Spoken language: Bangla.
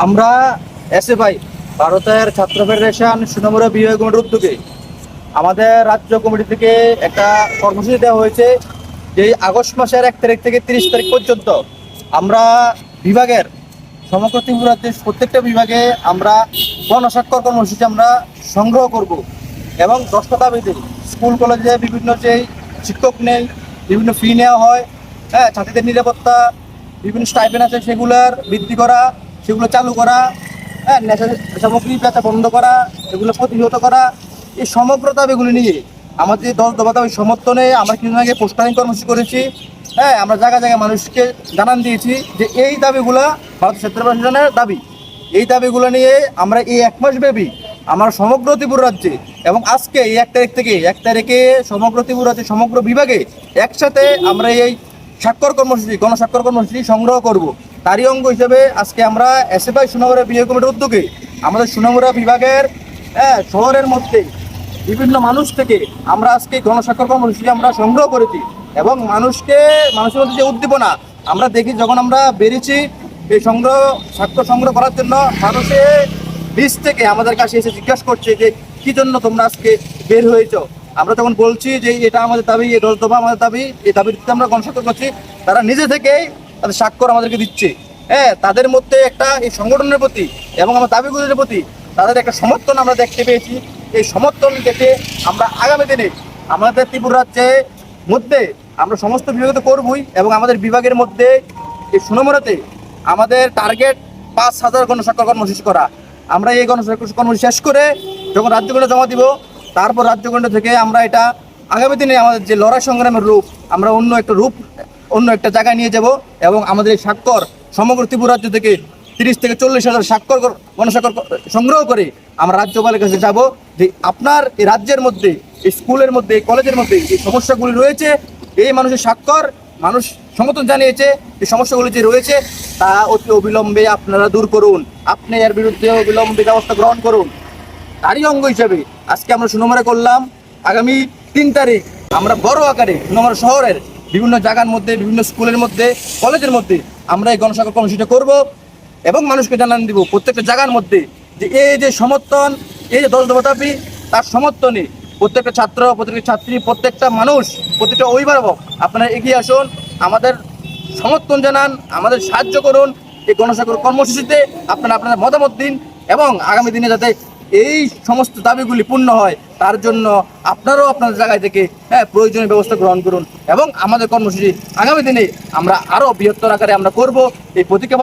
আমরা এসএফআই ভারতের ছাত্র ফেডারেশন সুনামুড়া বিভাগ কমিটির উদ্যোগে আমাদের রাজ্য কমিটি থেকে একটা কর্মসূচি দেওয়া হয়েছে যে আগস্ট মাসের 1 তারিখ থেকে 30 তারিখ পর্যন্ত আমরা বিভাগের সমগ্র ত্রিপুরাতে প্রত্যেকটা বিভাগে আমরা গণস্বাক্ষর কর্মসূচি আমরা সংগ্রহ করব এবং 10টা দাবিতে স্কুল কলেজে বিভিন্ন যে শিক্ষক নেই, বিভিন্ন ফি নেওয়া হয়, হ্যাঁ, ছাত্রীদের নিরাপত্তা, বিভিন্ন স্টাইপেন্ড আছে সেগুলোর বৃদ্ধি করা, সেগুলো চালু করা, হ্যাঁ, নেশা সামগ্রী বেচা বন্ধ করা, এগুলো প্রতিহত করা, এই সমগ্র দাবিগুলি নিয়ে আমাদের 10 দফা দাবি সমর্থনে আমরা কিছুদিন আগে পোস্টারিং কর্মসূচি করেছি। হ্যাঁ, আমরা জায়গায় জায়গায় মানুষকে জানান দিয়েছি যে এই দাবিগুলো ভারত ছাত্র ফেডারেশনের দাবি। এই দাবিগুলো নিয়ে আমরা এই 1 মাস ব্যাপী আমার সমগ্র ত্রিপুরা রাজ্যে এবং আজকে এই 1 তারিখ থেকে 1 তারিখে সমগ্র ত্রিপুরা রাজ্যে সমগ্র বিভাগে একসাথে আমরা এই স্বাক্ষর কর্মসূচি গণস্বাক্ষর কর্মসূচি সংগ্রহ করব। তারই অঙ্গ হিসেবে আজকে আমরা এসএফআই সুনামুড়া বিভাগ কমিটির উদ্যোগে আমাদের সুনামুড়া বিভাগের শহরের মধ্যে বিভিন্ন মানুষ থেকে আমরা আজকে গণস্বাক্ষর কর্মসূচি আমরা সংগ্রহ করেছি এবং মানুষের মধ্যে যে উদ্দীপনা আমরা দেখি যখন আমরা বেরিয়েছি এই স্বাক্ষর সংগ্রহ করার জন্য মানুষে বীজ থেকে আমাদের কাছে এসে জিজ্ঞাসা করছে যে কি জন্য তোমরা আজকে বের হয়েছো। আমরা তখন বলছি যে এটা আমাদের দাবি, এই 10 দফা আমাদের দাবি, এই দাবির ভিত্তিতে আমরা গণস্বাক্ষর করছি। তারা নিজে থেকেই তাদের স্বাক্ষর আমাদেরকে দিচ্ছে। হ্যাঁ, তাদের মধ্যে একটা এই সংগঠনের প্রতি এবং আমার দাবিগুলির প্রতি তাদের একটা সমর্থন আমরা দেখতে পেয়েছি। এই সমর্থন দেখে আমরা আগামী দিনে আমাদের ত্রিপুরা রাজ্যের মধ্যে আমরা সমস্ত বিভাগে করবই এবং আমাদের বিভাগের মধ্যে এই সুনামুড়াতে আমাদের টার্গেট 5,000 গণস্বাক্ষর কর্মসূচি করা। আমরা এই গণস্বাক্ষর কর্মসূচি শেষ করে যখন রাজ্যগুলো জমা দিব, তারপর রাজ্যকেন্দ্র থেকে আমরা এটা আগামী দিনে আমাদের যে লড়াই সংগ্রামের রূপ আমরা অন্য একটা জায়গায় নিয়ে যাব এবং আমাদের এই স্বাক্ষর সমগ্র ত্রিপুরা রাজ্য থেকে 30 থেকে 40,000 গণস্বাক্ষর সংগ্রহ করে আমরা রাজ্যপালের কাছে যাব যে আপনার এই রাজ্যের মধ্যে, এই স্কুলের মধ্যে, এই কলেজের মধ্যে যে সমস্যাগুলি রয়েছে, এই মানুষের স্বাক্ষর মানুষ সমর্থন জানিয়েছে, এই সমস্যাগুলি যে রয়েছে তা অতি অবিলম্বে আপনারা দূর করুন। আপনি এর বিরুদ্ধে অবিলম্বে ব্যবস্থা গ্রহণ করুন। তারই অঙ্গ হিসেবে আজকে আমরা সুনামুড়া করলাম। আগামী 3 তারিখ আমরা বড় আকারে সুনামুড়া শহরের বিভিন্ন জায়গার মধ্যে, বিভিন্ন স্কুলের মধ্যে, কলেজের মধ্যে আমরা এই গণস্বাক্ষর কর্মসূচিটা করব এবং মানুষকে জানান দিব প্রত্যেকটা জায়গার মধ্যে যে এই যে সমর্থন, এই যে 10 দফা দাবি, তার সমর্থনে প্রত্যেকটা ছাত্র, প্রত্যেকটা ছাত্রী, প্রত্যেকটা মানুষ, প্রত্যেকটা অভিভাবক আপনারা এগিয়ে আসুন, আমাদের সমর্থন জানান, আমাদের সাহায্য করুন। এই গণস্বাক্ষর কর্মসূচিতে আপনারা আপনাদের মতামত দিন এবং আগামী দিনে যাতে এই সমস্ত দাবিগুলি পূর্ণ হয় তার জন্য আপনারাও আপনাদের জায়গায় থেকে প্রয়োজনীয় ব্যবস্থা গ্রহণ করুন এবং আমাদের কর্মসূচি আগামী দিনে আমরা আরও বৃহত্তর আকারে আমরা করব। এই প্রতিজ্ঞা